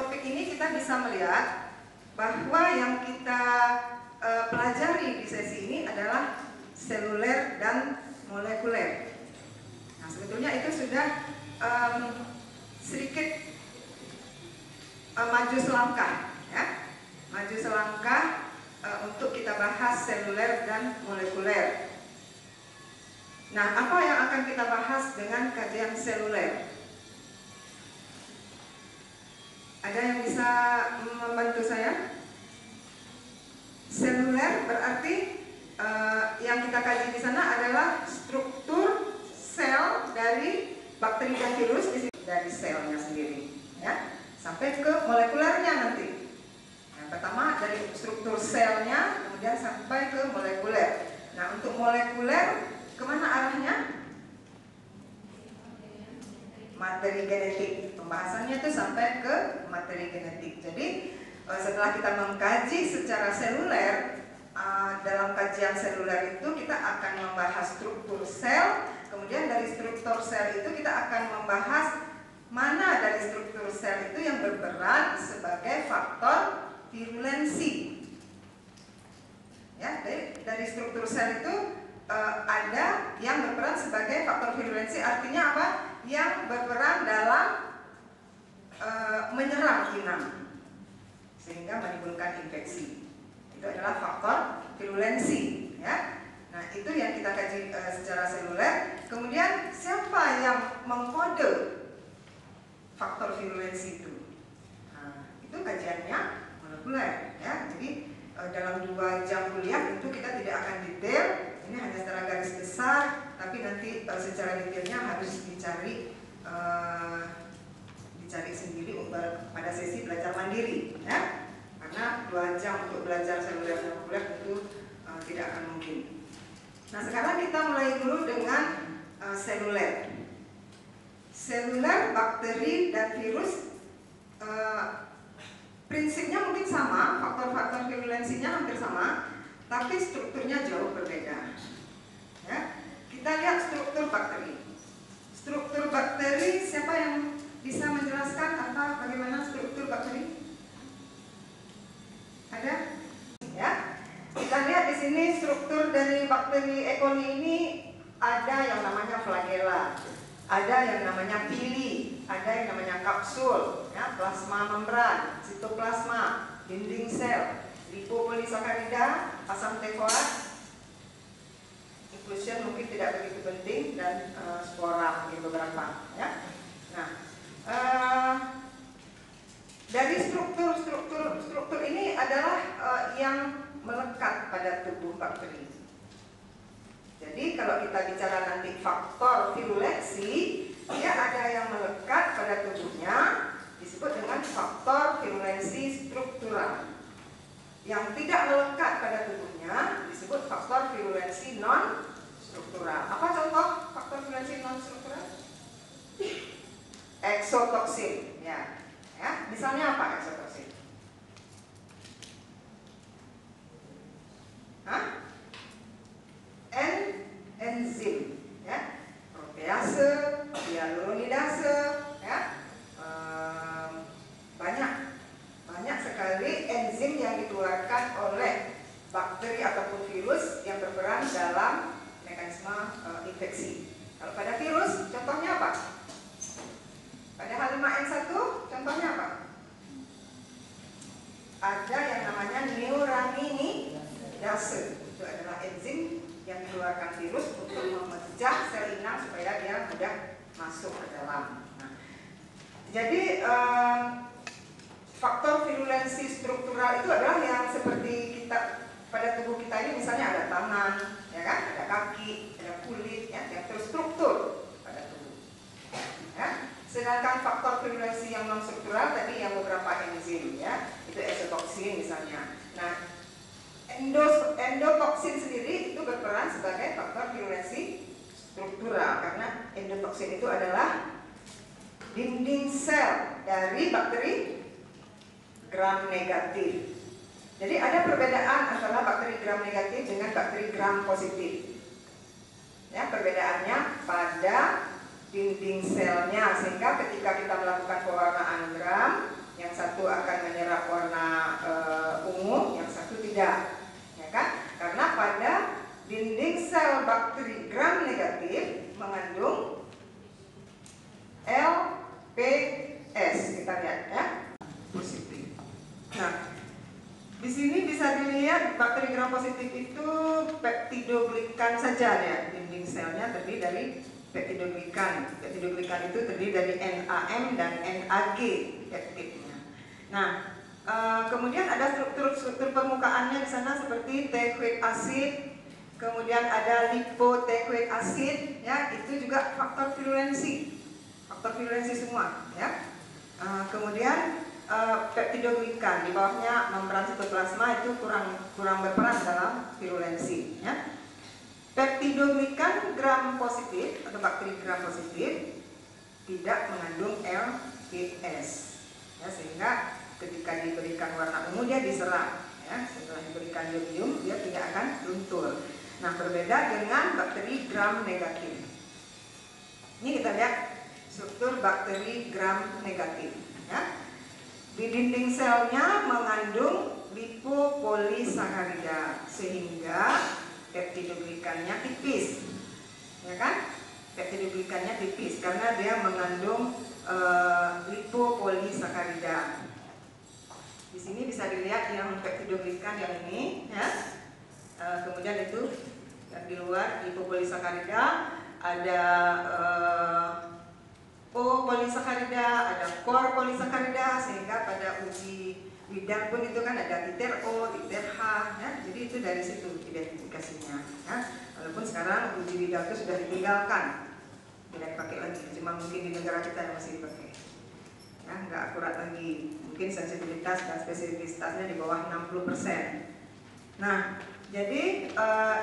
topik ini kita bisa melihat bahwa yang kita pelajari di sesi ini adalah seluler dan molekuler. Nah, sebetulnya itu sudah sedikit maju selangkah, ya, maju selangkah untuk kita bahas seluler dan molekuler. Nah, apa yang akan kita bahas dengan kajian seluler? Ada yang bisa membantu saya? Seluler berarti yang kita kaji di sana adalah struktur sel dari bakteri dan virus di sini, dari selnya sendiri, ya, sampai ke molekulernya nanti. Yang pertama dari struktur selnya, kemudian sampai ke molekuler. Nah, untuk molekuler kemana arahnya? Materi genetik. Pembahasannya itu sampai ke materi genetik. Jadi setelah kita mengkaji secara seluler, dalam kajian seluler itu kita akan membahas struktur sel. Kemudian dari struktur sel itu kita akan membahas mana dari struktur sel itu yang berperan sebagai faktor virulensi. Ya, dari struktur sel itu ada yang berperan sebagai faktor virulensi, artinya apa? Yang berperan dalam menyerang inang sehingga menimbulkan infeksi. Itu adalah faktor virulensi, ya. Nah, itu yang kita kaji secara seluler. Kemudian siapa yang mengkode faktor virulensi itu? Nah, itu kajiannya molekuler, ya. Jadi dalam 2 jam kuliah itu kita tidak akan detail. Ini hanya secara garis besar, tapi nanti secara detailnya harus dicari sendiri pada sesi belajar mandiri, ya. Karena 2 jam untuk belajar seluler dan molekuler itu tidak akan mungkin. Nah, sekarang kita mulai dulu dengan seluler. Seluler, bakteri dan virus prinsipnya mungkin sama, faktor-faktor virulensinya hampir sama, tapi strukturnya jauh berbeda. Ya, kita lihat struktur bakteri. Struktur bakteri, siapa yang bisa menjelaskan bagaimana struktur bakteri? Ada? Ya. Kita lihat di sini struktur dari bakteri E. coli ini ada yang namanya flagella, ada yang namanya pili, ada yang namanya kapsul, ya, plasma membran, sitoplasma, dinding sel, lipopolisakarida, asam teikoat, inclusion mungkin tidak begitu penting, dan spora mungkin beberapa, ya. Nah, dari struktur ini adalah yang melekat pada tubuh bakteri. Jadi kalau kita bicara nanti faktor virulensi, dia ada yang melekat pada tubuhnya, disebut dengan faktor virulensi struktural. Yang tidak melekat pada tubuhnya disebut faktor virulensi non struktural. Apa contoh faktor virulensi non struktural? Eksotoksin, ya. Ya, misalnya apa eksotoksin? Enzim, ya, protease, hyaluronidase, ya, banyak sekali enzim yang dikeluarkan oleh bakteri ataupun virus yang berperan dalam mekanisme infeksi. Kalau pada virus, contohnya apa? Pada H5N1, contohnya apa? Ada yang namanya neuraminidase. Itu adalah enzim yang dikeluarkan virus untuk memecah sel inang supaya dia mudah masuk ke dalam. Nah, jadi faktor virulensi struktural itu adalah yang seperti kita pada tubuh kita ini, misalnya ada tangan, ya kan, ada kaki, ada kulit, ya, yang terstruktur pada tubuh. Ya. Sedangkan faktor virulensi yang non struktural tadi yang beberapa enzim, ya, itu eksotoksin misalnya. Nah, endotoksin sendiri itu berperan sebagai faktor virulensi struktural karena endotoksin itu adalah dinding sel dari bakteri gram negatif. Jadi ada perbedaan antara bakteri gram negatif dengan bakteri gram positif. Ya, perbedaannya pada dinding selnya, sehingga ketika kita melakukan pewarnaan gram, yang satu Nah, di sini bisa dilihat bakteri gram positif itu peptidoglikan saja ya, dinding selnya terdiri dari peptidoglikan. Peptidoglikan itu terdiri dari NAM dan NAG peptidnya. Nah, kemudian ada struktur permukaannya di sana seperti teikoid acid, kemudian ada lipoteikoid acid, ya itu juga faktor virulensi semua, ya. Kemudian peptidoglikan di bawahnya membran sitoplasma itu kurang berperan dalam virulensi, ya. Peptidoglikan gram positif atau bakteri gram positif tidak mengandung LPS, ya, sehingga ketika diberikan warna ungu dia diserap, ya. Setelah diberikan iodium dia tidak akan luntur. Nah, berbeda dengan bakteri gram negatif. Ini kita lihat struktur bakteri gram negatif, ya. Di dinding selnya mengandung lipopolisakarida sehingga peptidoglikannya tipis, ya kan? Peptidoglikannya tipis karena dia mengandung lipopolisakarida. Di sini bisa dilihat yang peptidoglikan yang ini, ya. Kemudian itu yang di luar lipopolisakarida ada O-polisakarida, ada core-polisakarida, sehingga pada uji lidah pun itu kan ada titer O, titer H, ya. Jadi itu dari situ identifikasinya, ya. Walaupun sekarang uji lidah itu sudah ditinggalkan, tidak dipakai lagi, cuma mungkin di negara kita yang masih dipakai, ya, nggak akurat lagi, mungkin sensitivitas dan spesifisitasnya di bawah 60%. Nah, jadi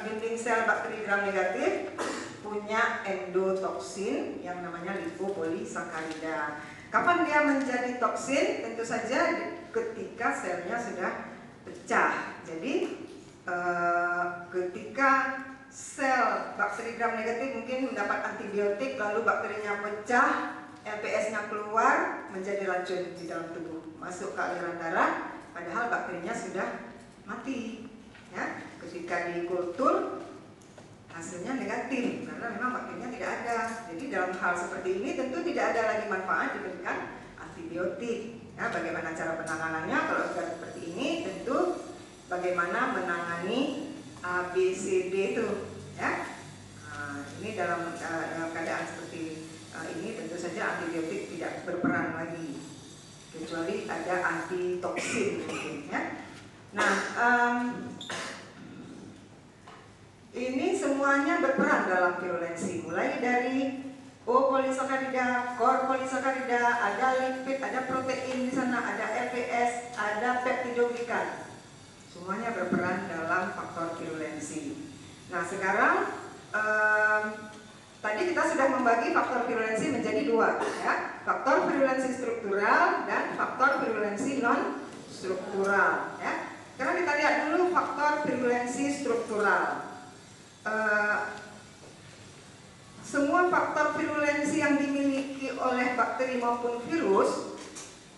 dinding sel bakteri gram negatif punya endotoksin yang namanya lipopolisakarida. Kapan dia menjadi toksin? Tentu saja ketika selnya sudah pecah. Jadi ketika sel bakteri gram negatif mungkin mendapat antibiotik, lalu bakterinya pecah, LPS-nya keluar menjadi racun di dalam tubuh, masuk ke aliran darah, padahal bakterinya sudah mati, ya. Ketika dikultur hasilnya negatif karena memang bakterinya tidak ada. Jadi dalam hal seperti ini tentu tidak ada lagi manfaat diberikan antibiotik. Nah, bagaimana cara penanganannya? Kalau sudah seperti ini tentu bagaimana menangani ABCD itu, ya. Ini dalam keadaan seperti ini tentu saja antibiotik tidak berperan lagi kecuali ada antitoksin mungkin, ya. Nah, ini semuanya berperan dalam virulensi, mulai dari O-polisakarida, core-polisakarida, ada lipid, ada protein di sana, ada LPS, ada peptidoglikan. Semuanya berperan dalam faktor virulensi. Nah, sekarang tadi kita sudah membagi faktor virulensi menjadi dua, ya. Faktor virulensi struktural dan faktor virulensi non struktural, ya. Sekarang kita lihat dulu faktor virulensi struktural. Semua faktor virulensi yang dimiliki oleh bakteri maupun virus,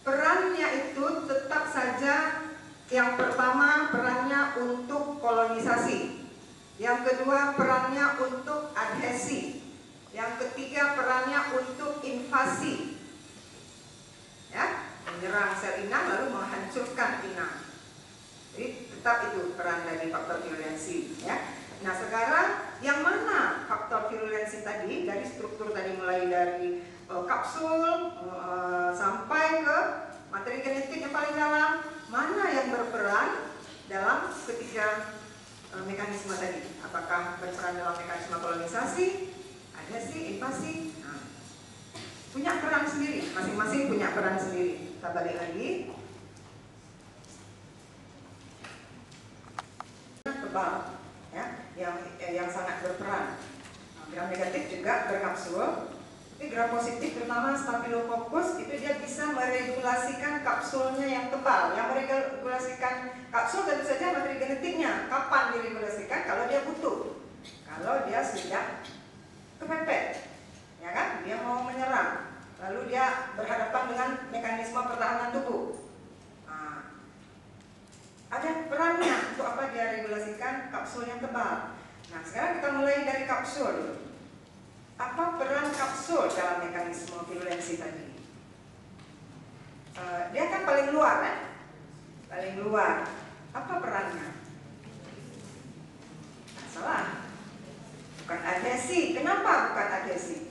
perannya itu tetap saja, yang pertama perannya untuk kolonisasi, yang kedua perannya untuk adhesi, yang ketiga perannya untuk invasi, ya, menyerang sel inang lalu menghancurkan inang. Jadi tetap itu peran dari faktor virulensi, ya. Nah, sekarang yang mana faktor virulensi tadi, dari struktur tadi mulai dari kapsul sampai ke materi genetik yang paling dalam, mana yang berperan dalam ketiga mekanisme tadi? Apakah berperan dalam mekanisme kolonisasi, adhesi, invasi? Nah, punya peran sendiri, masing-masing punya peran sendiri. Kita balik lagi. Kebal, ya, yang sangat berperan. Nah, gram negatif juga berkapsul. Tapi gram positif terutama Staphylococcus itu dia bisa meregulasikan kapsulnya yang tebal. Yang meregulasikan kapsul tentu saja materi genetiknya. Kapan diregulasikan? Kalau dia butuh. Kalau dia sudah kepepet, ya kan? Dia mau menyerang. Lalu dia berhadapan dengan mekanisme pertahanan tubuh. Ada perannya untuk apa dia regulasikan kapsul yang tebal. Nah, sekarang kita mulai dari kapsul. Apa peran kapsul dalam mekanisme virulensi tadi? Dia kan paling luar, kan? paling luar. Apa perannya? Salah. Bukan adhesi. Kenapa bukan adhesi?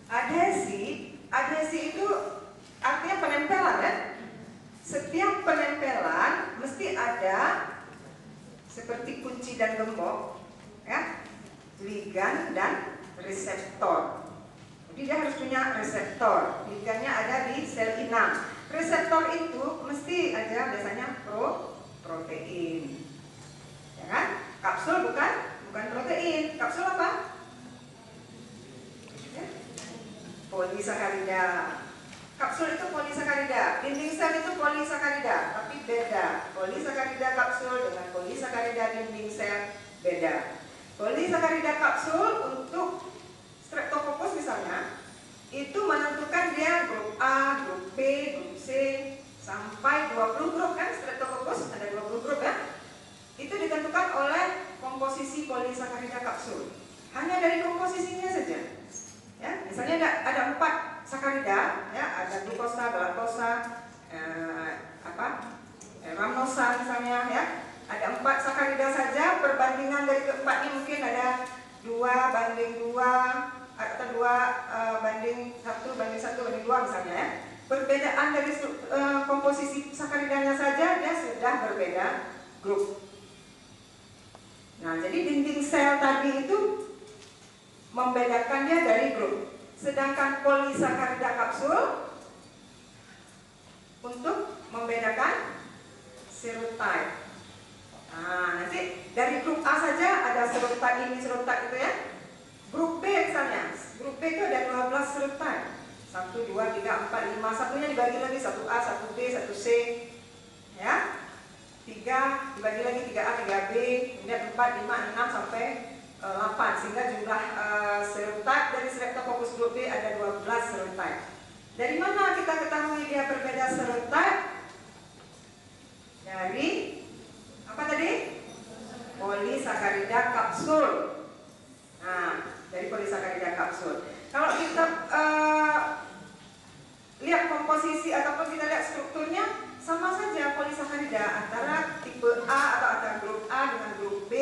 Adhesi itu artinya penempelan ya. Setiap penempelan mesti ada seperti kunci dan gembok ya, ligan dan reseptor. Jadi dia harus punya reseptor. Ligannya ada di sel inang. Reseptor itu mesti ada biasanya protein. Ya kan? Kapsul bukan protein. Kapsul apa? Polisakarida. Kapsul itu polisakarida, dinding sel itu polisakarida, tapi beda. Polisakarida kapsul dengan polisakarida dinding sel beda. Polisakarida kapsul untuk Streptococcus misalnya, itu menentukan dia grup A, grup B, grup C, sampai 20 grup kan. Streptococcus ada 20 grup ya. Itu ditentukan oleh komposisi polisakarida kapsul. Hanya dari komposisinya saja. Ya, misalnya ada 4 sakarida, ya, ada glukosa, galaktosa, rhamnosa misalnya, ya. Ada 4 sakarida saja, perbandingan dari keempat ini mungkin ada 2:2 atau 2:1:1:2 misalnya ya. Perbedaan dari komposisi sakaridanya saja dia sudah berbeda grup. Nah, jadi dinding sel tadi itu membedakan dia dari grup. Sedangkan polisakarida kapsul untuk membedakan serotype. Nah, nanti dari grup A saja ada serotype ini, serotype itu ya. Grup B misalnya, grup B itu ada 12 serotype. 1, 2, 3, 4, 5. Satunya dibagi lagi 1A, 1B, 1C. Ya. 3 dibagi lagi 3A, 3B, kemudian 4, 5, 6 sampai 8, sehingga jumlah serotype dari Streptococcus grup B ada 12 serotype. Dari mana kita ketahui dia berbeda serotype? Dari apa tadi? Polisakarida kapsul. Nah, dari polisakarida kapsul. Kalau kita lihat komposisi ataupun kita lihat strukturnya, sama saja polisakarida antara tipe A atau antara grup A dengan grup B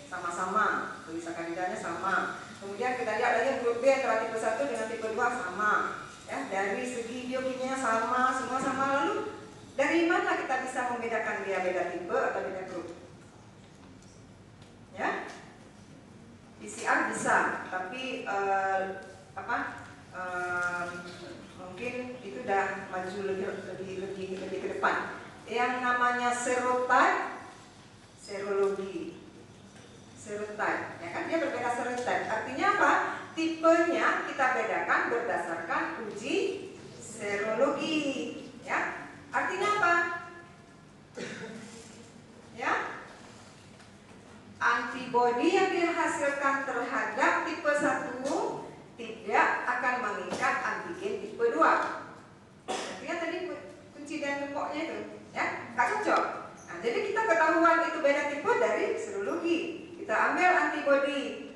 sama-sama, polisakaridanya sama. Kemudian kita lihat lagi grup B antara tipe 1 dengan tipe 2 sama. Ya, dari segi biokimia sama, semua sama. Lalu dari mana kita bisa membedakan dia beda tipe atau beda grup? Ya, PCR bisa, tapi mungkin itu udah maju lebih ke depan. Yang namanya serotype, serologi. Serotype, ya kan dia berbeda serotype. Artinya apa? Tipenya kita bedakan berdasarkan uji serologi, ya. Artinya apa? Ya, antibodi yang dihasilkan terhadap tipe 1 tidak akan mengikat antigen tipe 2. Artinya tadi kunci dan gemboknya itu, ya, nggak cocok. Nah, jadi kita ketahuan itu beda tipe dari serologi. Kita ambil antibodi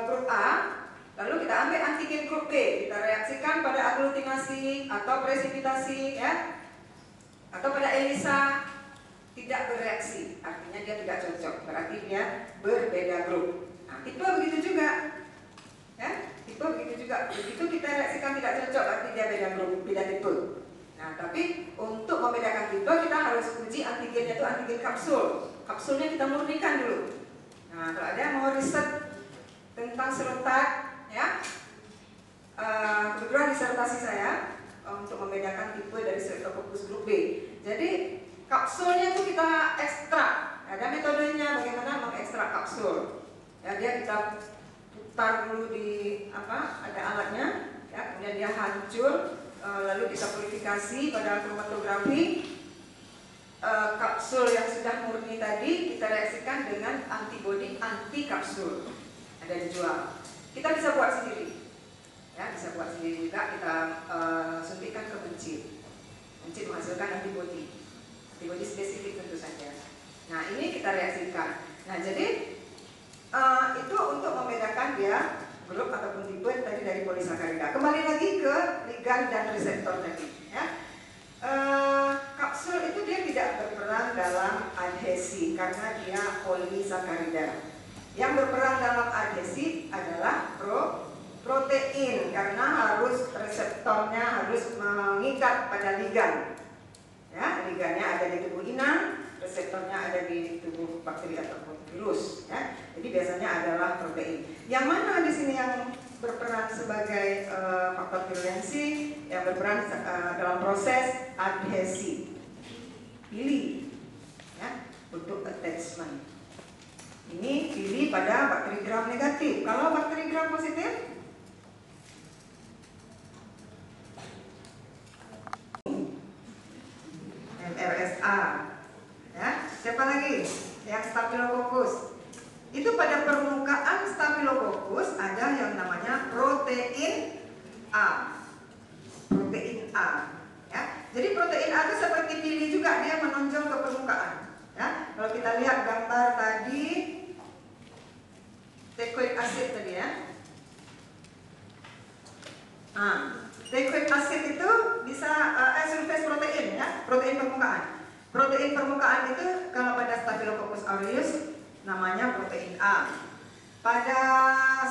grup A, lalu kita ambil antigen grup B, kita reaksikan pada aglutinasi atau presipitasi, ya, atau pada ELISA, tidak bereaksi, artinya dia tidak cocok, berarti dia berbeda grup. Nah, tipe begitu juga, ya, tipe begitu juga. Begitu kita reaksikan tidak cocok, berarti dia beda grup, beda tipe. Nah, tapi untuk membedakan tipe kita harus uji antigennya itu antigen kapsul. Kapsulnya kita murnikan dulu. Nah, kalau ada yang mau riset tentang serotype, ya, kebetulan disertasi saya untuk membedakan tipe dari Streptococcus grup B. Jadi kapsulnya itu kita ekstrak. Ada metodenya bagaimana mengekstrak kapsul. Ya, dia kita putar dulu di ada alatnya, ya, kemudian dia hancur, lalu kita purifikasi pada kromatografi. Kapsul yang sudah murni tadi kita reaksikan dengan antibodi anti kapsul, ada dijual. Kita bisa buat sendiri, ya, bisa buat sendiri juga. Kita suntikan ke bencit menghasilkan antibodi spesifik tentu saja. Nah, ini kita reaksikan. Nah, jadi itu untuk membedakan dia grup ataupun tipe tadi dari polisakarida. Kembali lagi ke ligan dan reseptor tadi, ya. dalam adhesi karena dia polisakarida. Yang berperan dalam adhesi adalah protein karena harus reseptornya harus mengikat pada ligan. Ya, ligannya ada di tubuh inang, reseptornya ada di tubuh bakteri ataupun virus. Ya. Jadi biasanya adalah protein. Yang mana di sini yang berperan sebagai faktor virulensi, yang berperan dalam proses adhesi? Pilih, ya, untuk attachment. Ini pilih pada bakteri gram negatif. Kalau bakteri gram positif, MRSA. Ya, siapa lagi? Yang Staphylococcus. Itu pada permukaan Staphylococcus ada yang namanya protein A. Protein A. Ya. Jadi protein A itu seperti pili juga, dia menonjol ke permukaan. Ya. Kalau kita lihat gambar tadi, teichoic acid tadi ya. Teichoic acid itu bisa surface protein ya, protein permukaan. Protein permukaan itu kalau pada Staphylococcus aureus namanya protein A. Pada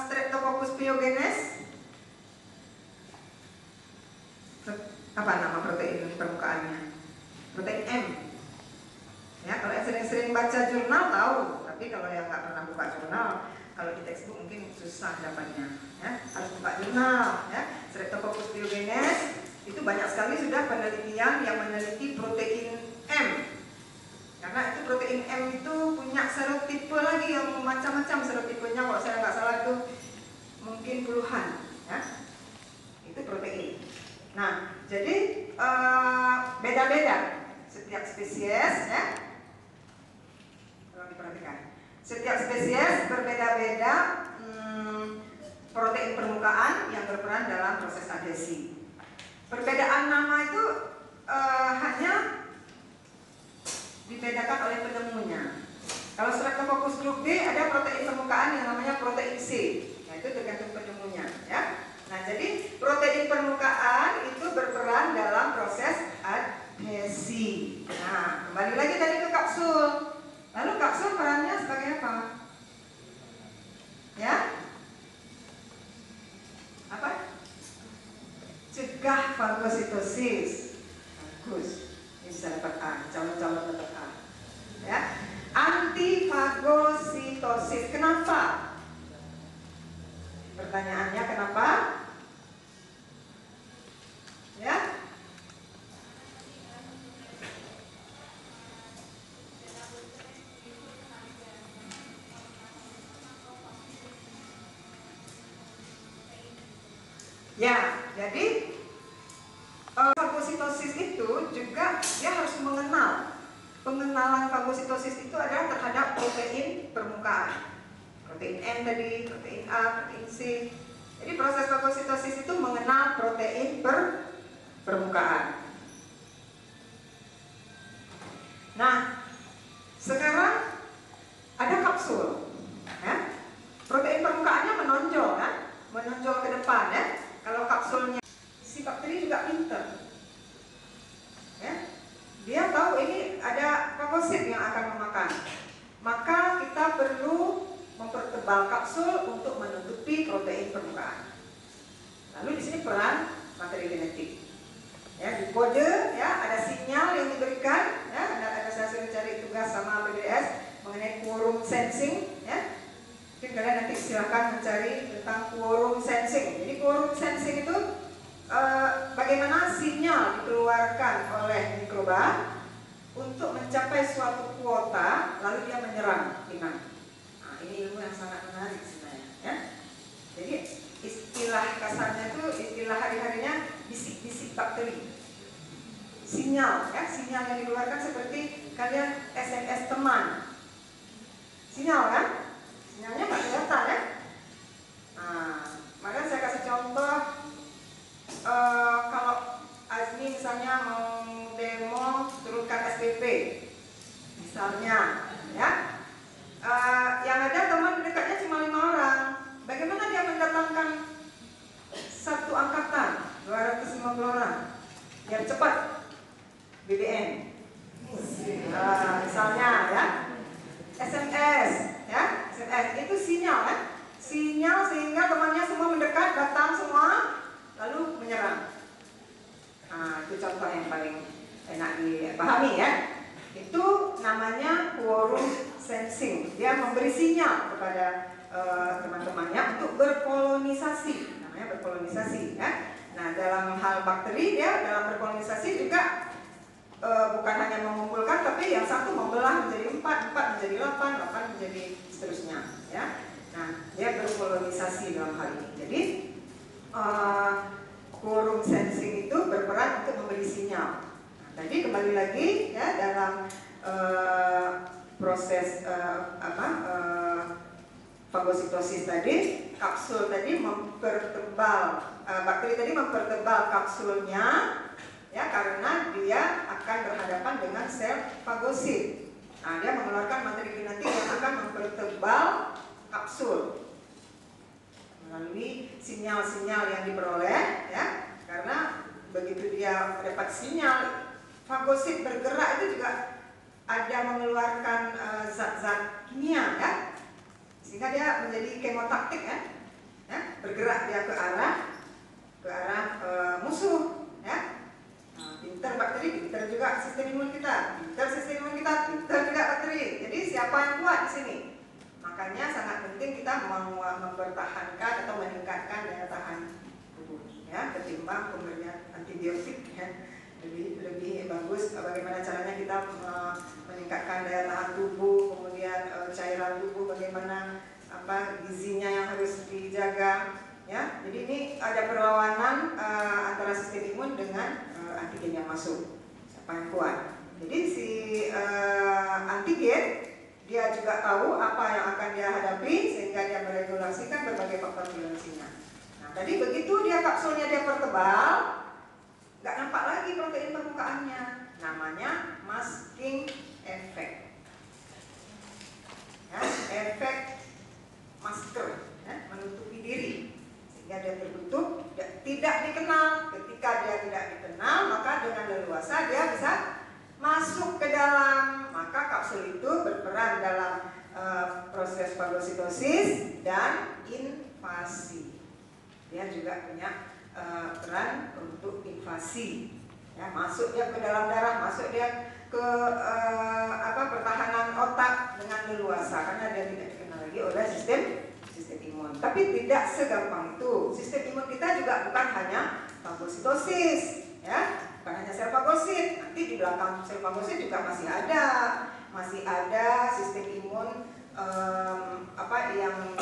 Streptococcus pyogenes apa nama protein permukaannya? Protein M. Ya, kalau yang sering-sering baca jurnal tahu, tapi kalau yang nggak pernah buka jurnal, kalau di textbook mungkin susah dapatnya. Ya, harus buka jurnal. Ya, Streptococcus pyogenes itu banyak sekali sudah penelitian yang meneliti protein M. Karena itu protein M itu punya serotipe lagi yang macam-macam serotipenya, kalau saya nggak salah itu mungkin puluhan. Ya, itu protein. Nah, jadi beda-beda setiap spesies ya. Kalau diperhatikan, setiap spesies berbeda-beda protein permukaan yang berperan dalam proses adhesi. Perbedaan nama itu hanya dibedakan oleh penemunya. Kalau Streptococcus grup B ada protein permukaan yang namanya protein C. Nah, itu tergantung penemunya ya. Nah, jadi protein permukaan itu berperan dalam proses adhesi. Nah, kembali lagi tadi ke kapsul. Lalu kapsul perannya sebagai apa? Ya? Apa? Cegah fagositosis. Bagus. Ini bisa dapat A, calon-calon dapat A. Ya. Antifagositosis. Kenapa? Pertanyaannya kenapa? Ya. Ya, jadi fagositosis itu juga dia harus mengenal. Pengenalan fagositosis itu adalah terhadap protein permukaan. Protein M tadi, protein A, protein C. Jadi proses fagositosis itu mengenal protein permukaan. Nah, sekarang ada kapsul. Ya. Protein permukaannya menonjol kan? Menonjol ke depan ya. Kalau kapsulnya, si bakteri juga pinter. Ya. Dia tahu ini ada fagosit yang akan memakan. Maka kita perlu mempertebal kapsul untuk menutupi protein permukaan. Lalu di sini peran materi genetik. Ya, di kode ya ada sinyal yang diberikan. Ya, ada saya sering cari tugas sama PDS mengenai quorum sensing. Ya. Mungkin kalian nanti silakan mencari tentang quorum sensing. Jadi quorum sensing itu bagaimana sinyal dikeluarkan oleh mikroba untuk mencapai suatu kuota, lalu dia menyerang inang. Nah, ini ilmu yang sangat menarik sebenarnya. Ya. Jadi istilah kasarnya itu, istilah hari-harinya bisik-bisik bakteri. Sinyal, ya, sinyal yang dikeluarkan seperti kalian SMS teman. Sinyal kan? Sinyalnya nggak kelihatan ya. Nah, maka saya kasih contoh. Kalau Azmi misalnya mau demo turunkan SPP, misalnya, ya, yang ada teman dekatnya cuma 5 orang. Bagaimana dia mendatangkan satu angkatan 250 orang? Biar cepat BBM. Misalnya ya, SMS, ya, SMS itu sinyal kan, sinyal sehingga temannya semua mendekat, datang semua, lalu menyerang. Nah, itu contoh yang paling enak dipahami ya. Itu namanya quorum sensing. Dia memberi sinyal kepada teman-temannya untuk berkolonisasi. Namanya berkolonisasi ya. Nah, dalam hal bakteri dia dalam berkolonisasi juga bukan hanya mengumpulkan, tapi yang satu membelah menjadi 4, 4 menjadi 8, 8 menjadi seterusnya ya. Nah, dia berkolonisasi dalam hal ini. Jadi quorum sensing itu berperan untuk memberi sinyal. Nah, tadi kembali lagi ya dalam proses fagositosis tadi, kapsul tadi mempertebal, bakteri tadi mempertebal kapsulnya ya karena dia akan berhadapan dengan sel fagosit. Nah, dia mengeluarkan materi genetik yang akan mempertebal kapsul melalui sinyal-sinyal yang diperoleh ya, karena begitu dia mendapat sinyal fagosit bergerak itu juga ada mengeluarkan zat-zat kimia ya, sehingga dia menjadi kemotaktik ya, bergerak dia ke arah musuh ya. Nah, pinter bakteri, pinter juga sistem imun kita, pinter sistem imun kita, pinter juga bakteri. Jadi siapa yang kuat di sini? Makanya sangat penting kita mempertahankan atau meningkatkan daya tahan tubuh ya, ketimbang pemberian antibiotik ya. Lebih bagus bagaimana caranya kita meningkatkan daya tahan tubuh, kemudian cairan tubuh bagaimana gizinya yang harus dijaga ya. Jadi ini ada perlawanan antara sistem imun dengan antigen yang masuk. Siapa yang kuat? Jadi si antigen dia juga tahu apa yang akan dia hadapi sehingga dia meregulasikan berbagai faktor virulensinya. Nah, tadi begitu dia kapsulnya dia pertebal, nggak nampak lagi protein permukaannya. Namanya masking effect. Ya, efek masker, ya, menutupi diri sehingga dia tertutup, tidak dikenal. Ketika dia tidak dikenal, maka dengan leluasa dia bisa masuk ke dalam, maka kapsul itu berperan dalam proses fagositosis dan invasi. Dia juga punya peran untuk invasi, ya, masuk dia ke dalam darah, masuk dia ke pertahanan otak dengan leluasa karena dia tidak dikenal lagi oleh sistem imun. Tapi tidak segampang itu. Sistem imun kita juga bukan hanya fagositosis, ya. Bukan hanya sel fagosit, nanti di belakang sel fagosit juga masih ada sistem imun yang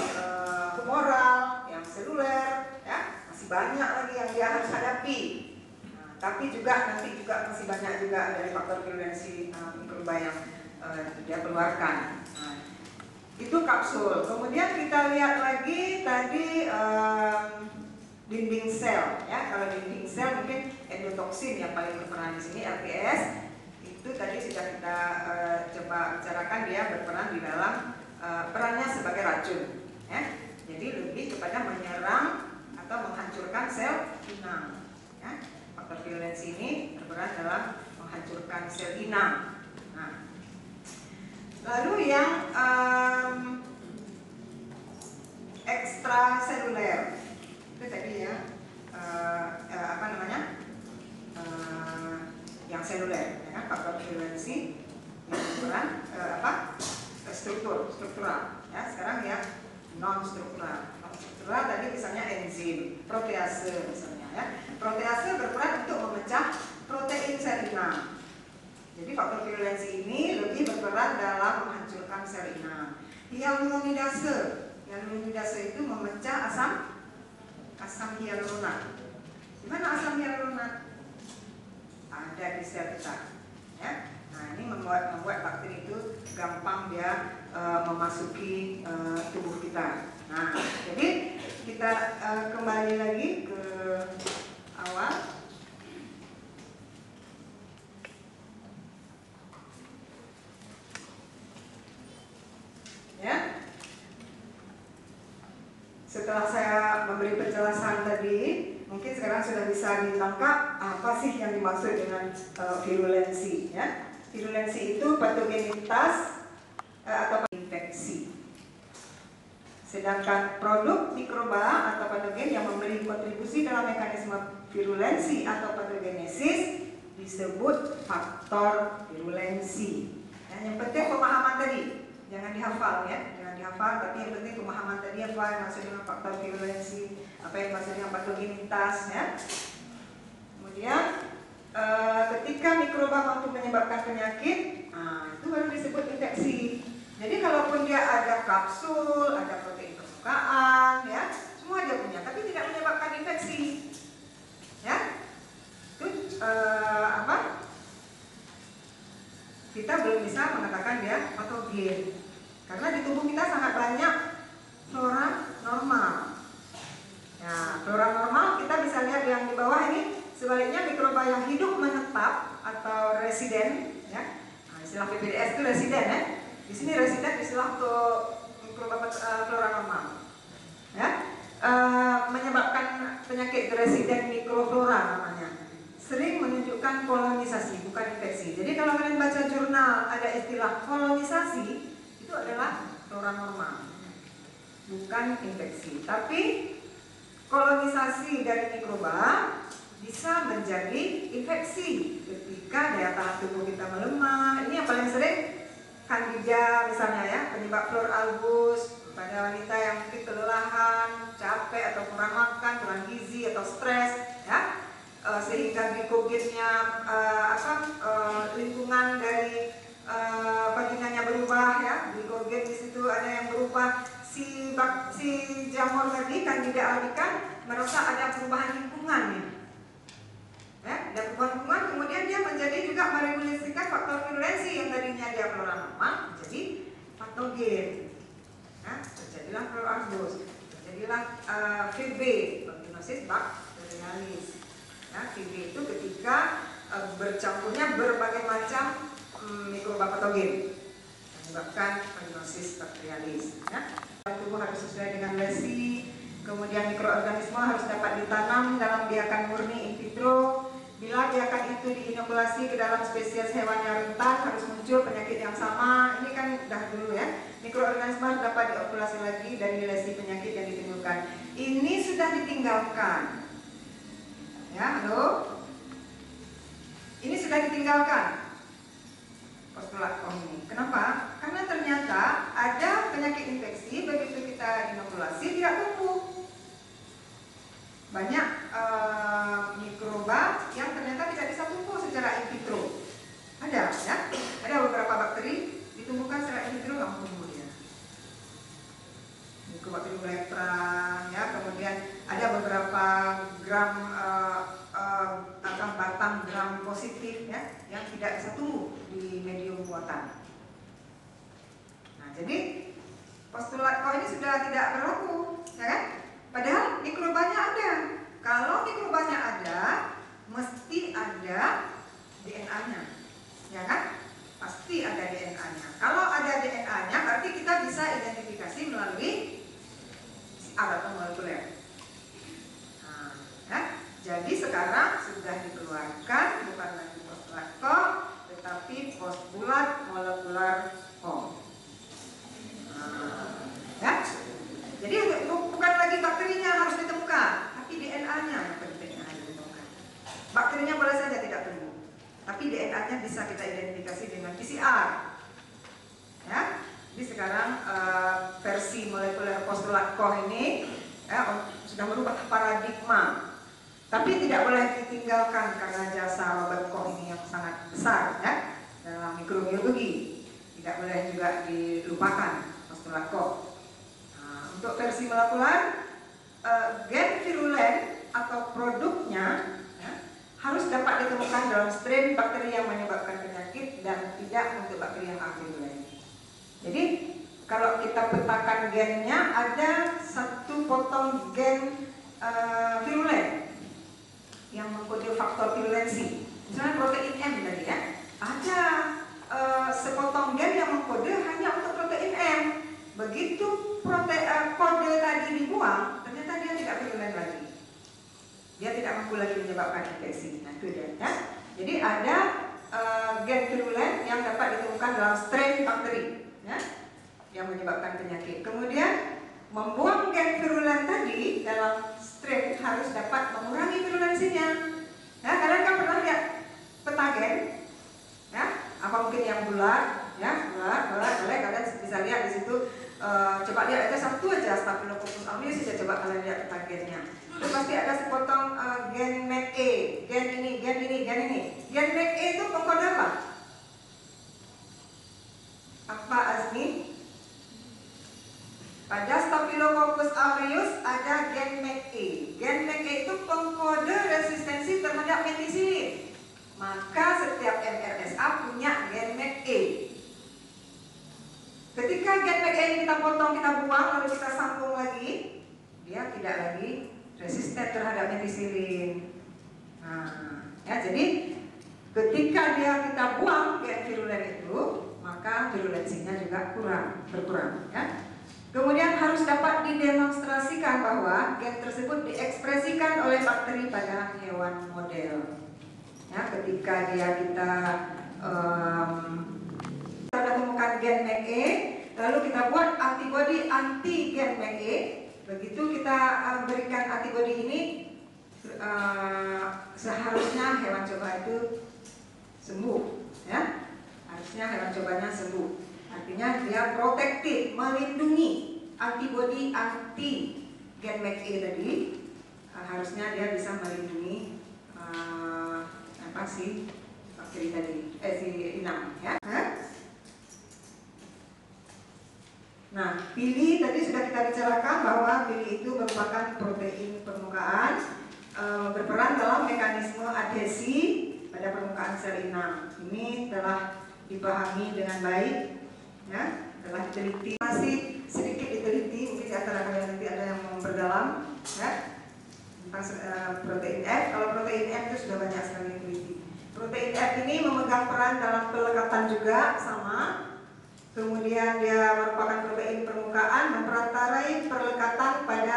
humoral, yang seluler, ya, masih banyak lagi yang dia harus hadapi. Nah, tapi juga nanti juga masih banyak juga dari faktor virulensi mikroba yang dia keluarkan. Nah, itu kapsul. Kemudian kita lihat lagi tadi dinding sel, ya. Kalau dinding sel mungkin endotoksin yang paling berperan di sini, LPS. Itu tadi sudah kita coba bicarakan, dia berperan di dalam perannya sebagai racun, ya. Jadi lebih kepada menyerang atau menghancurkan sel inang, ya. Faktor virulensi ini berperan dalam menghancurkan sel inang. Nah, lalu yang ekstraseluler itu tadi ya, yang seluler, ya kan, faktor virulensi yang berperan struktural, ya. Sekarang ya non struktural. Tadi misalnya enzim, protease misalnya, ya. Protease berperan untuk memecah protein sel inang. Jadi faktor virulensi ini lebih berperan dalam menghancurkan sel inang. Hyaluronidase itu memecah asam hyaluronat. Di mana asam hyaluronat? Ada di sel kita, ya. Nah, ini membuat bakteri itu gampang dia memasuki tubuh kita. Nah, jadi kita kembali lagi ke awal. Ya. Setelah saya memberi penjelasan tadi, mungkin sekarang sudah bisa ditangkap apa sih yang dimaksud dengan virulensi, ya. Virulensi itu patogenitas atau infeksi. Sedangkan produk mikroba atau patogen yang memberi kontribusi dalam mekanisme virulensi atau patogenesis disebut faktor virulensi. Yang penting pemahaman tadi, jangan dihafal ya, jangan dihafal, tapi yang penting pemahaman tadi apa yang maksud dengan faktor virulensi, apa yang maksud dengan patogenitas ya. Kemudian ketika mikroba mampu menyebabkan penyakit, itu baru disebut infeksi. Jadi kalaupun dia ada kapsul, ada protein permukaan, ya, semua dia punya, tapi tidak menyebabkan infeksi, ya, itu apa? Kita belum bisa mengatakan dia patogen, karena di tubuh kita sangat banyak flora normal. Ya, flora normal kita bisa lihat yang di bawah ini. Sebaliknya mikroba yang hidup menetap atau residen, ya, istilah PPDS itu residen ya. Di sini residen istilah untuk mikroba flora normal, ya, menyebabkan penyakit residen mikroflora namanya. Sering menunjukkan kolonisasi, bukan infeksi. Jadi kalau kalian baca jurnal ada istilah kolonisasi, itu adalah flora normal, bukan infeksi. Tapi kolonisasi dari mikroba bisa menjadi infeksi ketika daya tahan tubuh kita melemah. Ini yang paling sering. Candida misalnya ya, penyebab flor algus pada wanita yang mungkin kelelahan, capek atau kurang makan, kurang gizi atau stres, ya, sehingga glikogennya lingkungan dari vaginanya berubah ya, glikogen di situ ada yang berubah. Si jamur tadi Candida albicans merasa ada perubahan lingkungan nih. Ya, dan lingkungan kemudian dia menjadi juga meregulasikan faktor virulensi yang tadinya dia flora normal menjadi patogen. Ya, terjadilah flor algus, terjadilah VB, vaginosis bacterialis. Ya, VB itu ketika bercampurnya berbagai macam mikroba patogen menyebabkan vaginosis bacterialis. Ya. Tubuh harus sesuai dengan lesi, kemudian mikroorganisme harus dapat ditanam dalam biakan murni in vitro. Bila biakan itu diinokulasi ke dalam spesies hewan yang rentan, harus muncul penyakit yang sama. Ini kan dah dulu ya. Mikroorganisme dapat diokulasi lagi dari lesi penyakit yang ditimbulkan. Ini sudah ditinggalkan. Ya, halo? Ini sudah ditinggalkan postulat ini. Kenapa? Karena ternyata ada penyakit infeksi begitu kita inokulasi tidak tumbuh. Banyak mikroba yang ternyata tidak bisa tumbuh secara in vitro. Ada ya, ada beberapa bakteri ditumbuhkan secara in vitro langsung tumbuh dia. Mikrobakterium lepra, ya, kemudian ada beberapa gram batang gram positif ya, yang tidak bisa tumbuh di medium buatan. Nah, jadi postulat ini sudah tidak berlaku, ya kan? Padahal mikrobanya ada. Kalau mikrobanya ada, mesti ada DNA-nya, ya kan? Pasti ada DNA-nya. Kalau ada DNA-nya, berarti kita bisa identifikasi melalui PCR atau molekuler. Nah, ya? Jadi sekarang sudah dikeluarkan bukan lagi postulat Koch, tetapi postulat molekular Koch. Ya? Jadi bukan lagi bakterinya harus ditemukan, tapi DNA-nya yang penting harus ditemukan. Bakterinya boleh saja tidak tumbuh, tapi DNA-nya bisa kita identifikasi dengan PCR. Ya, jadi sekarang versi molekuler postulat Koch ini ya, sudah merubah paradigma, tapi tidak boleh ditinggalkan karena jasa Robert Koch ini yang sangat besar ya dalam mikrobiologi. Tidak boleh juga dilupakan postulat Koch. Untuk versi molekular, gen virulen atau produknya ya, harus dapat ditemukan dalam strain bakteri yang menyebabkan penyakit dan tidak untuk bakteri yang avirulen. Jadi kalau kita petakan gennya, ada satu potong gen virulen yang mengkode faktor virulensi. Misalnya protein M tadi ya, ada sepotong gen yang mengkode hanya untuk protein M. Begitu kode tadi dibuang, ternyata dia tidak virulen lagi. Dia tidak mampu lagi menyebabkan infeksi. Nah, itu dia. Ya. Jadi ada gen virulen yang dapat ditemukan dalam strain bakteri, ya, yang menyebabkan penyakit. Kemudian membuang gen virulen tadi dalam strain harus dapat mengurangi virulensinya. Ya, kalian kan pernah lihat peta gen, ya, apa mungkin yang bulat, ya, bulat, kalian bisa lihat di situ. Coba lihat aja satu aja Staphylococcus aureus saja, coba kalian lihat peta gennya. Itu pasti ada sepotong gen MAC-E, gen ini. Gen MAC-E itu pengkode apa? Apa Azmi? Pada Staphylococcus aureus ada gen MAC-E. Gen MAC-E itu pengkode resistensi terhadap metisilin. Maka setiap MRSA punya gen MAC-E. Ketika gen MAC-E ini kita potong, kita buang, lalu kita sambung lagi, dia tidak lagi resisten terhadap metisilin. Nah, ya, jadi ketika kita buang gen virulen itu, maka virulensinya juga berkurang. Ya. Kemudian harus dapat didemonstrasikan bahwa gen tersebut diekspresikan oleh bakteri pada hewan model. Ya, ketika kita temukan gen MAC-E, lalu kita buat antibodi anti gen MAC-E. Begitu kita berikan antibodi ini, seharusnya hewan coba itu sembuh, ya. Harusnya hewan cobanya sembuh. Artinya dia protektif, melindungi. Antibodi anti gen MAC-E tadi harusnya dia bisa melindungi si bakteri tadi, si inang, ya. Nah, pili tadi sudah kita bicarakan bahwa pili itu merupakan protein permukaan, berperan dalam mekanisme adhesi pada permukaan sel inang. Ini telah dipahami dengan baik, ya, telah diteliti, masih sedikit diteliti, mungkin di antara kalian nanti ada yang mau berdalam, ya, tentang protein F. Kalau protein F itu sudah banyak sekali diteliti. Protein F ini memegang peran dalam pelekatan juga, sama. Kemudian dia merupakan protein permukaan memperantarai perlekatan pada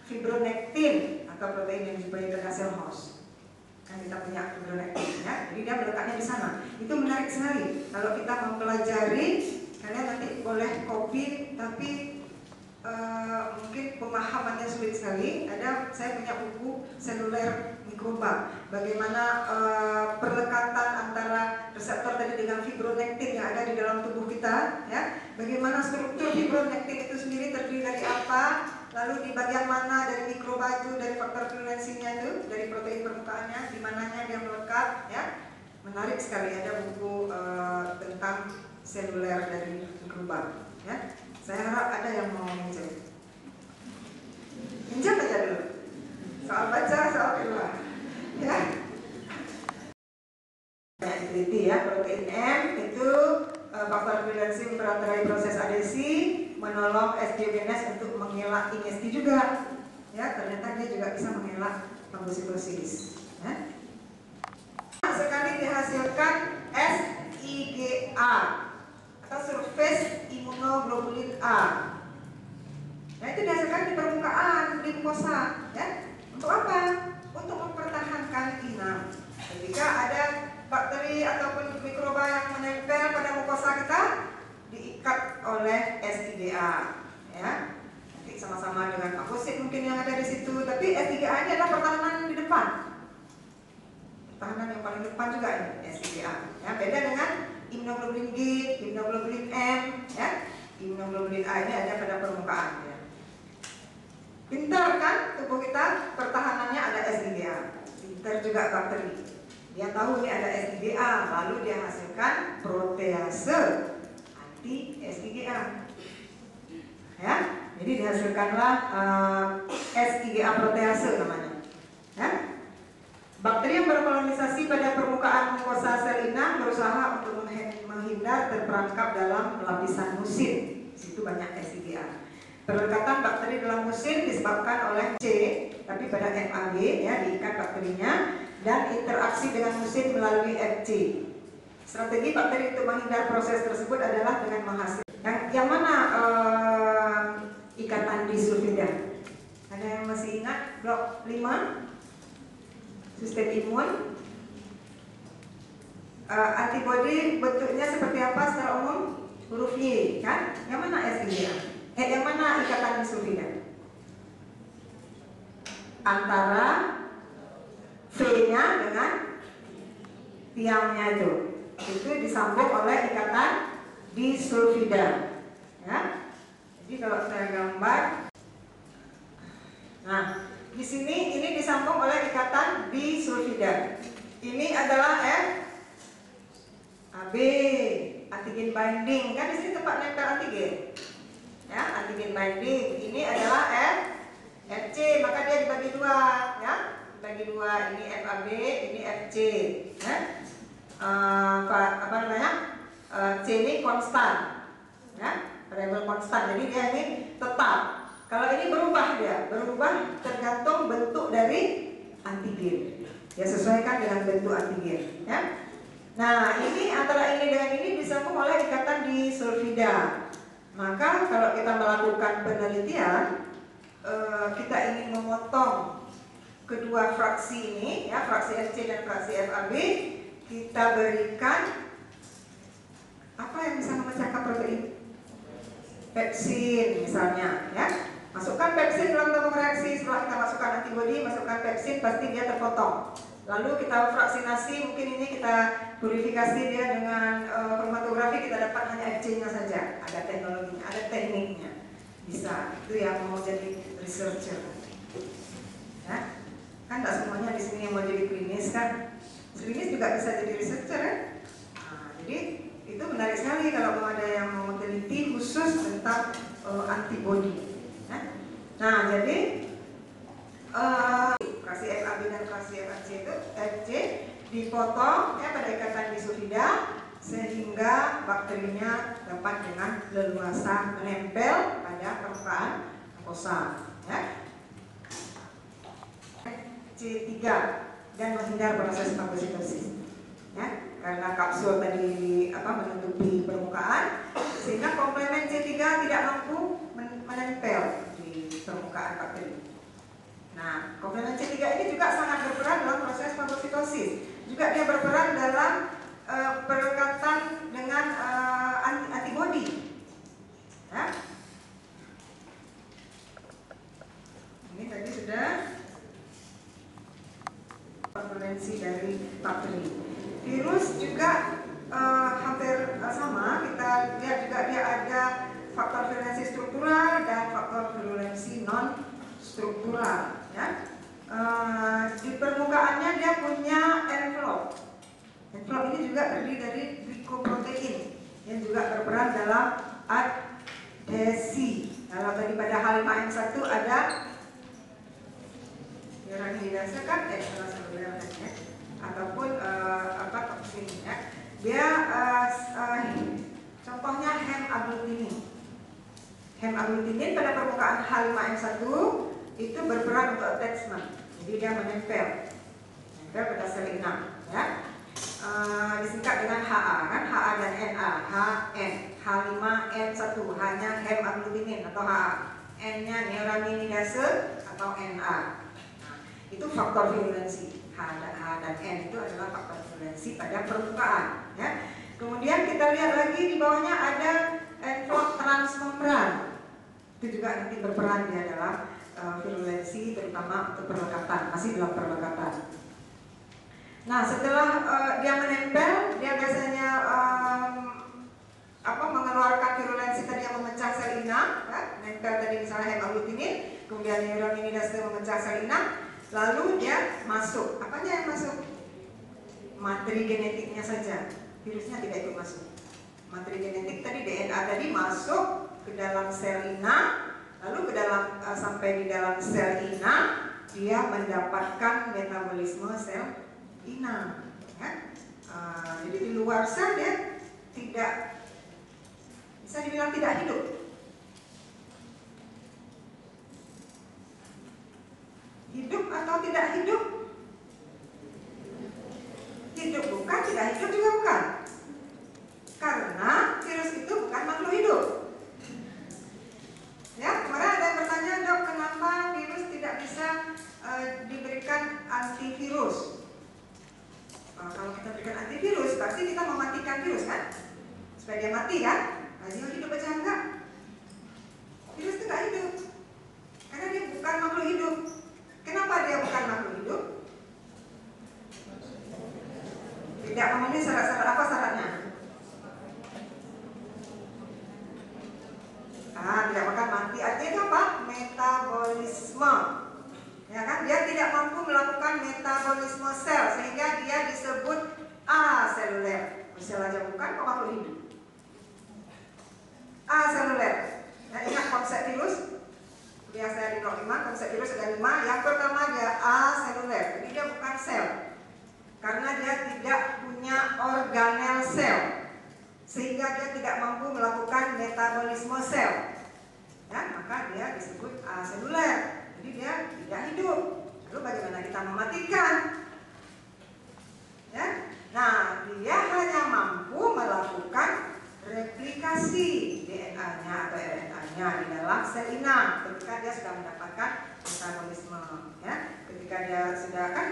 fibronektin atau protein yang dijumpai pada sel host. Kan kita punya fibronektin, ya. Jadi dia melekatnya di sana. Itu menarik sekali. Kalau kita mempelajari, kalian nanti boleh copy, tapi mungkin pemahamannya sulit sekali. Saya punya buku seluler mikroba, bagaimana perlekatan antara reseptor tadi dengan fibronektin yang ada di dalam tubuh kita, ya. Bagaimana struktur fibronektin itu sendiri terdiri dari apa, lalu di bagian mana dari mikroba itu, dari faktor virulensinya itu, dari protein permukaannya, di mananya dia melekat, ya. Menarik sekali, ada buku tentang seluler dari mikroba, ya. Saya harap ada yang mau minjem. Minjem aja dulu. Soal baca, soal kedua, ya. Diteliti, ya, protein M itu faktor virulensi memperantarai proses adhesi, menolong S-diogenes untuk mengelak ingesti juga, ya. Ternyata dia juga bisa mengelak fagositosis, ya. Sekali dihasilkan SIGA atau surface immunoglobulin A. Nah, itu dihasilkan di permukaan, di mukosa, ya. Untuk apa? Untuk mempertahankan inang. Ketika ada bakteri ataupun mikroba yang menempel pada mukosa kita, diikat oleh SIGA, ya. Nanti sama-sama dengan fagosit mungkin yang ada di situ, tapi SIGA ini adalah pertahanan di depan. Pertahanan yang paling depan juga ini SIGA. Ya, beda dengan immunoglobulin G, immunoglobulin M, ya. Immunoglobulin A ini ada pada permukaan, ya. Pintar kan tubuh kita, pertahanannya ada SIGA. Pintar juga bakteri. Dia tahu ini ada SIGA, lalu dia hasilkan protease anti SIGA. Ya, jadi dihasilkanlah SIGA protease namanya. Ya. Bakteri yang berkolonisasi pada permukaan mukosa sel inang berusaha untuk menghindar terperangkap dalam lapisan musin. Di situ banyak SIGA. Perlekatan bakteri dalam musin disebabkan oleh C, tapi pada MAG, ya, diikat bakterinya, dan interaksi dengan musin melalui FC. Strategi bakteri untuk menghindar proses tersebut adalah dengan menghasilkan yang mana ikatan disulfida. Ada yang masih ingat blok 5? Sistem imun. Antibody bentuknya seperti apa secara umum? Huruf Y, kan? Yang mana S ini ya? Yang mana ikatan disulfida? Antara V-nya dengan tiangnya itu disambung oleh ikatan disulfida. Ya. Jadi kalau saya gambar, nah di sini ini disambung oleh ikatan disulfida. Ini adalah F AB, antigen binding, kan di sini tempat nempel antigen. Ya, antigen binding. Ini adalah FC, maka dia dibagi dua, ya. Dibagi dua, ini FAB, ini FC, ya. Apa namanya? C ini konstan, ya, variabel konstan. Jadi dia ini tetap. Kalau ini berubah, dia berubah tergantung bentuk dari antigen. Ya, sesuaikan dengan bentuk antigen, ya. Nah, ini antara ini dengan ini disambung oleh ikatan disulfida. Maka kalau kita melakukan penelitian, kita ingin memotong kedua fraksi ini, ya, fraksi FC dan fraksi FAB, kita berikan apa yang bisa memecahkan protein? Pepsin misalnya, ya. Masukkan pepsin dalam tabung reaksi. Setelah kita masukkan antibodi, masukkan pepsin, pasti dia terpotong. Lalu kita fraksinasi, mungkin ini kita purifikasi dia dengan kromatografi, kita dapat hanya FC-nya saja. Ada teknologinya, ada tekniknya. Bisa. Itu yang mau jadi researcher. Ya. Kan tak semuanya di sini yang mau jadi klinis, kan? Klinis juga bisa jadi researcher, ya. Nah, jadi itu menarik sekali kalau mau ada yang mau meneliti khusus tentang antibodi. Ya. Nah, jadi fraksi FAB dan fraksi FC itu FC dipotong, ya, pada ikatan disulfida sehingga bakterinya dapat dengan leluasa menempel pada permukaan mukosa, ya. C3 dan menghindar proses fagositosis, ya, karena kapsul tadi menutupi permukaan sehingga komplemen C3 tidak mampu menempel di permukaan bakteri. Nah, komplemen C3 ini juga sangat berperan dalam proses fagositosis. Juga dia berperan dalam perekatan dengan antibodi. Ya. Ini tadi sudah prevalensi dari bakteri. Virus juga hampir sama. Kita lihat juga dia ada faktor virulensi struktural dan faktor virulensi non struktural. Ya. Di permukaannya dia punya envelope. Envelope ini juga terdiri dari glikoprotein yang juga berperan dalam adhesi. Kalau tadi pada H5N1 ada neuraminidase, kan seluler, ya, ataupun toksin, ya. Dia contohnya hemaglutinin. Hemaglutinin pada permukaan H5N1 itu berperan untuk attachment. Jadi dia menempel pada sel inang, ya. Disingkat dengan HA, kan? HA dan NA, HN, H5N1 hanya hemaglutinin atau HA, N-nya neuraminidase atau NA. Itu faktor virulensi. H dan N itu adalah faktor virulensi pada permukaan, ya. Kemudian kita lihat lagi di bawahnya ada envelope transmembran. Itu juga nanti berperan dia dalam virulensi, terutama untuk perlekatan, masih dalam perlekatan. Nah, setelah dia menempel, dia biasanya mengeluarkan virulensi tadi yang memecah sel inang, ya. Nempel tadi misalnya hemaglutinin, kemudian neuraminidase memecah sel inang. Lalu dia masuk, apanya yang masuk? Materi genetiknya saja, virusnya tidak ikut masuk. Materi genetik tadi DNA tadi masuk ke dalam sel inang, lalu ke dalam sampai di dalam sel inang dia mendapatkan metabolisme sel inang. Ya. Jadi di luar sel dia tidak bisa dibilang tidak hidup. Hidup atau tidak hidup? Hidup bukan, tidak hidup juga bukan. Karena virus itu bukan makhluk hidup. Ya, kemarin ada yang bertanya, dok, kenapa virus tidak bisa diberikan antivirus? Kalau kita berikan antivirus, pasti kita mematikan virus kan? Supaya dia mati kan? Nah, dia hidup aja enggak? Virus itu enggak hidup. Karena dia bukan makhluk hidup. Kenapa dia bukan makhluk hidup? Tidak memenuhi syarat-syarat. Apa syaratnya? Tidak makan mati. Artinya itu apa? Metabolisme. Ya kan? Dia tidak mampu melakukan metabolisme sel sehingga dia disebut aseluler. Sel aja bukan, kok makhluk hidup. Aseluler. Nah, ingat konsep virus? Biasa saya di blok 5, konsep virus ada 5. Yang pertama dia aseluler. Jadi dia bukan sel. Karena dia tidak punya organel sel. Sehingga dia tidak mampu melakukan metabolisme sel. Ya, maka dia disebut aseluler. Jadi dia tidak hidup. Lalu bagaimana kita mematikan? Ya. Nah, dia hanya mampu melakukan replikasi DNA-nya atau RNA-nya di dalam sel inang ketika dia sudah mendapatkan metabolisme. Ya. Ketika dia sudah kan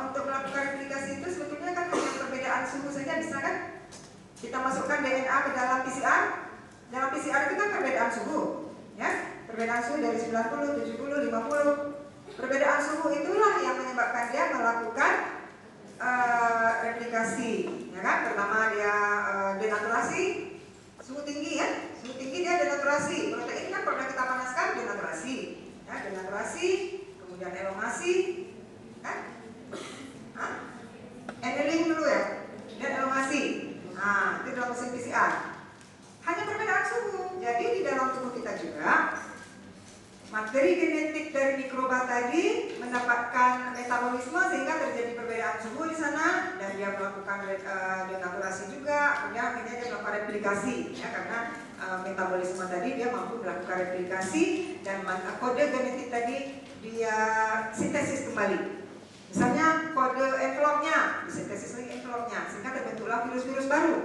untuk melakukan replikasi itu sebetulnya kan hanya perbedaan suhu saja bisa kan? Kita masukkan DNA ke dalam PCR. Dalam PCR itu kan perbedaan suhu. Ya, perbedaan suhu dari 90, 70, 50. Perbedaan suhu itulah yang menyebabkan dia melakukan replikasi, ya kan? Pertama dia denaturasi, suhu tinggi ya, suhu tinggi dia denaturasi. Protein kan kalau kita panaskan denaturasi, ya, denaturasi, kemudian elongasi, kan? Annealing dulu ya, dan elongasi. Nah, itu dalam mesin PCR. Hanya perbedaan suhu. Jadi di dalam tubuh kita juga materi genetik dari mikroba tadi mendapatkan metabolisme sehingga terjadi perbedaan suhu di sana dan dia melakukan denaturasi juga, kemudian akhirnya dia melakukan replikasi ya karena metabolisme tadi dia mampu melakukan replikasi dan kode genetik tadi dia sintesis kembali. Misalnya kode envelopnya disintesis lagi envelopnya sehingga terbentuklah virus-virus baru,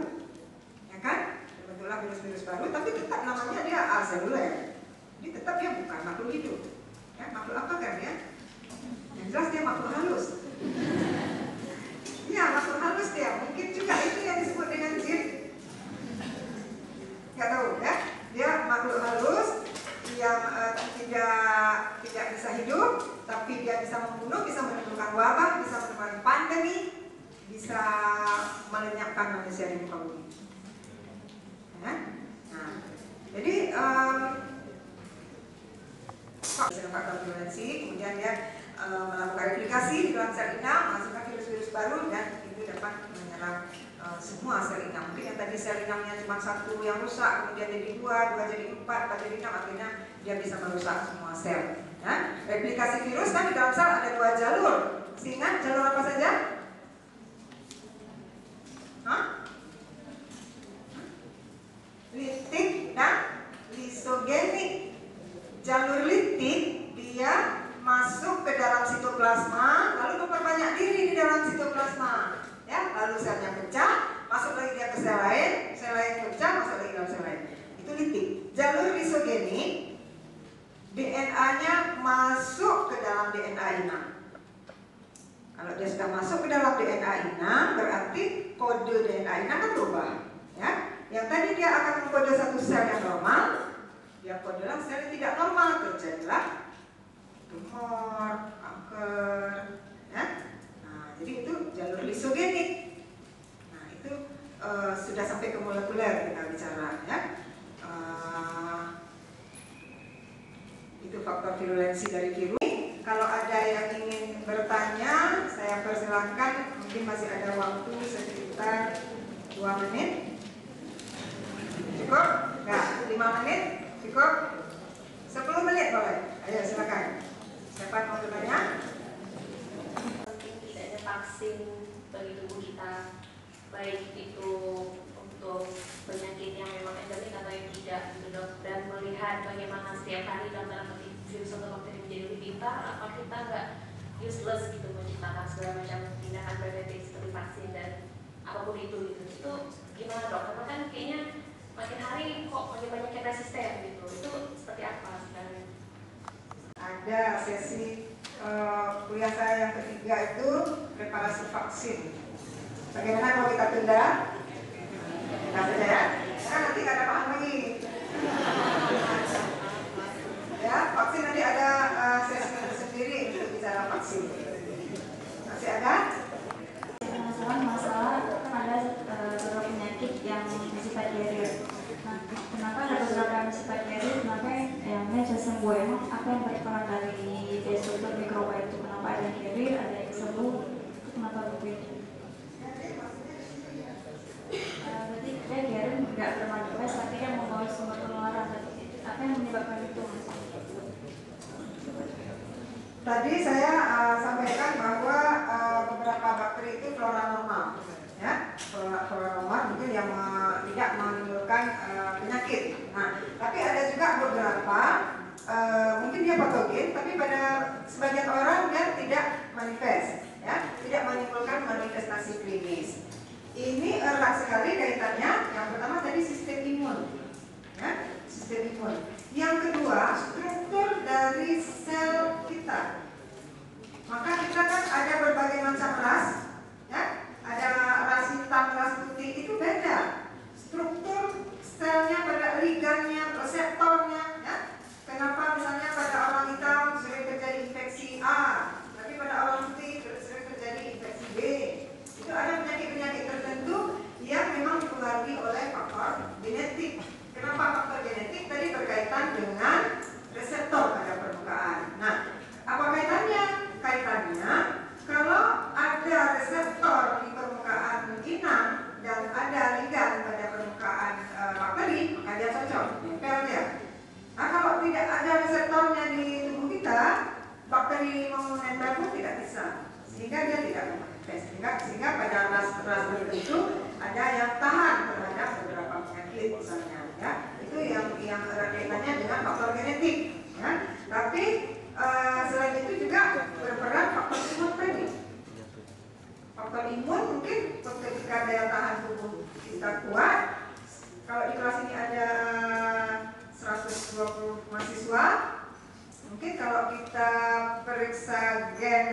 ya kan? Terbentuklah virus-virus baru, tapi tetap namanya dia aseluler. Jadi tetap dia bukan makhluk hidup. Ya, makhluk apa kan ya? Yang jelas dia makhluk halus. Iya, makhluk halus dia. Mungkin juga itu yang disebut dengan jin. Nggak tahu ya. Dia makhluk halus yang tidak bisa hidup, tapi dia bisa membunuh, bisa menimbulkan wabah, bisa menimbulkan pandemi, bisa melenyapkan manusia di muka bumi. Ya? Nah, jadi faktor virulensi, kemudian dia melakukan replikasi di dalam sel inang, masukkan virus-virus baru dan itu dapat menyerang semua sel inang. Mungkin yang tadi sel inangnya cuma satu yang rusak, kemudian jadi dua jadi empat jadi enam, akhirnya dia bisa merusak semua sel. Ya? Replikasi virus kan di dalam sel ada 2 jalur. Ingat jalur apa saja? Litik dan lisogenik. Jalur litik dia masuk ke dalam sitoplasma, lalu memperbanyak diri di dalam sitoplasma. Ya, lalu selnya pecah, masuk lagi dia ke sel lain pecah, masuk lagi dalam sel lain. Itu litik. Jalur lisogenik, DNA-nya masuk ke dalam DNA inang. Kalau dia sudah masuk ke dalam DNA inang, berarti kode DNA inang kan berubah. Ya, yang tadi dia akan mengkode satu sel yang normal, dia kodelah sel yang tidak normal, terjadilah tumor, kanker, ya. Nah, jadi itu jalur lisogenik. Nah, itu sudah sampai ke molekuler kita bicara, ya. Itu faktor virulensi dari virus. Kalau ada yang ingin bertanya, saya persilahkan. Mungkin masih ada waktu sekitar 2 menit. Cukup? Enggak? 5 menit? Cukup? 10 menit boleh? Ayo silakan. Siapa yang mau bertanya? Penting tidaknya vaksin bagi tubuh kita, baik itu untuk penyakit yang memang endemik atau yang tidak, gitu dok. Dan melihat bagaimana setiap hari dalam virus atau bakteri menjadi lebih pintar, apa kita nggak useless gitu menciptakan segala macam tindakan preventif seperti vaksin dan apapun itu gitu. Itu gimana dok? Karena kan kayaknya makin hari kok makin banyak yang resisten gitu. Itu seperti apa sebenarnya? Ada sesi kuliah saya yang ketiga itu preparasi vaksin. Bagaimana kalau kita tunda? Nggak percaya? Kan nanti nggak ada paham lagi. Ya, vaksin nanti ada sesi sendiri untuk bicara vaksin. Masih ada? Masalah kan ada beberapa penyakit yang bersifat carrier. Nah, kenapa ada beberapa yang bersifat carrier? Kenapa yang bisa sembuh? Emang apa yang berperan dari struktur mikroba itu? Kenapa ada yang carrier, ada yang sembuh? Kenapa begitu? Berarti dia carrier nggak bermanifest, tapi yang membawa sumber penularan. Apa yang menyebabkan itu? Tadi saya sampaikan bahwa beberapa bakteri itu flora normal, ya, flora normal mungkin yang tidak menimbulkan penyakit. Nah, tapi ada juga beberapa mungkin dia patogen, tapi pada sebagian orang dia tidak manifest, ya, tidak menimbulkan manifestasi klinis. Ini erat sekali kaitannya. Yang pertama tadi sistem imun, ya, sistem imun. Yang kedua, struktur dari sel kita. Maka kita kan ada berbagai macam ras, ya, ada ras hitam, ras putih, itu beda. Struktur selnya pada ligannya, reseptornya, ya. Kenapa misalnya pada orang hitam sering terjadi infeksi A, tapi pada orang putih sering terjadi infeksi B. Itu ada penyakit-penyakit tertentu yang memang dipengaruhi oleh faktor genetik. Kenapa faktor genetik? Tadi berkaitan dengan reseptor pada permukaan. Nah, apa kaitannya? Kaitannya kalau ada reseptor di permukaan inang dan ada ligan pada permukaan bakteri, maka dia cocok, nempel dia. Nah, kalau tidak ada reseptornya di tubuh kita, bakteri mau nempel pun tidak bisa, sehingga dia tidak memanifest. Sehingga pada ras-ras tertentu ada yang tahan terhadap beberapa penyakit misalnya. Ya, itu yang erat kaitannya dengan faktor genetik, ya. Tapi selain itu juga berperan faktor imun tadi. Faktor imun mungkin ketika daya tahan tubuh kita kuat. Kalau di kelas ini ada 120 mahasiswa, mungkin kalau kita periksa gen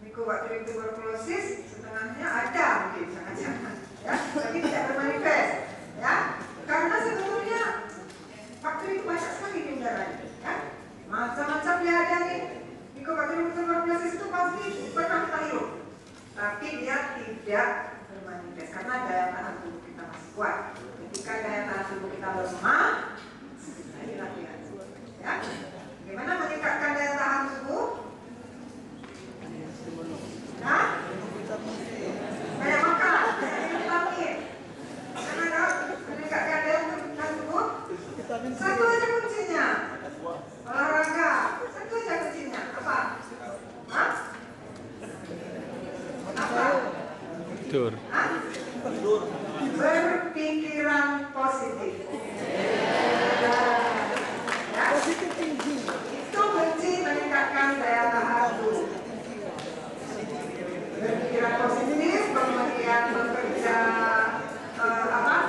Mycobacterium tuberculosis, setengahnya ada mungkin, jangan-jangan, ya, tapi tidak bermanifest, ya. Karena sebetulnya bakteri itu banyak sekali di udara, ya. Macam-macam dia ada nih. Mycobacterium tuberculosis itu pasti pernah kita hirup, tapi dia tidak bermanifest karena daya tahan tubuh kita masih kuat. Ketika daya tahan tubuh kita lemah, hilang dia. Ya. Bagaimana meningkatkan daya tahan tubuh? Nah, banyak makan, banyak vitamin. Karena meningkatkan daya tahan tubuh, satu aja kuncinya. Olahraga, satu aja kuncinya. Apa? Hah? Apa? Tidur. Hah? Berpikiran positif. Ya. Positif tinggi. Itu kunci meningkatkan daya tahan tubuh. Berpikiran positif, kemudian bekerja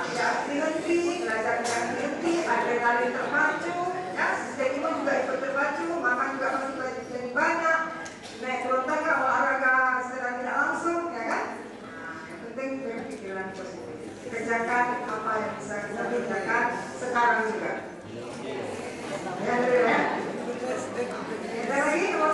tidak berhenti, belajar tidak berhenti, adrenalin terpacu, ya, sistem imun juga ikut terpacu, makan juga masih jadi banyak, naik turun tangga, olahraga secara tidak langsung, ya kan? Nah, yang penting berpikiran positif. Kerjakan apa yang bisa kita kerjakan sekarang juga. Ya, ada lagi? Mau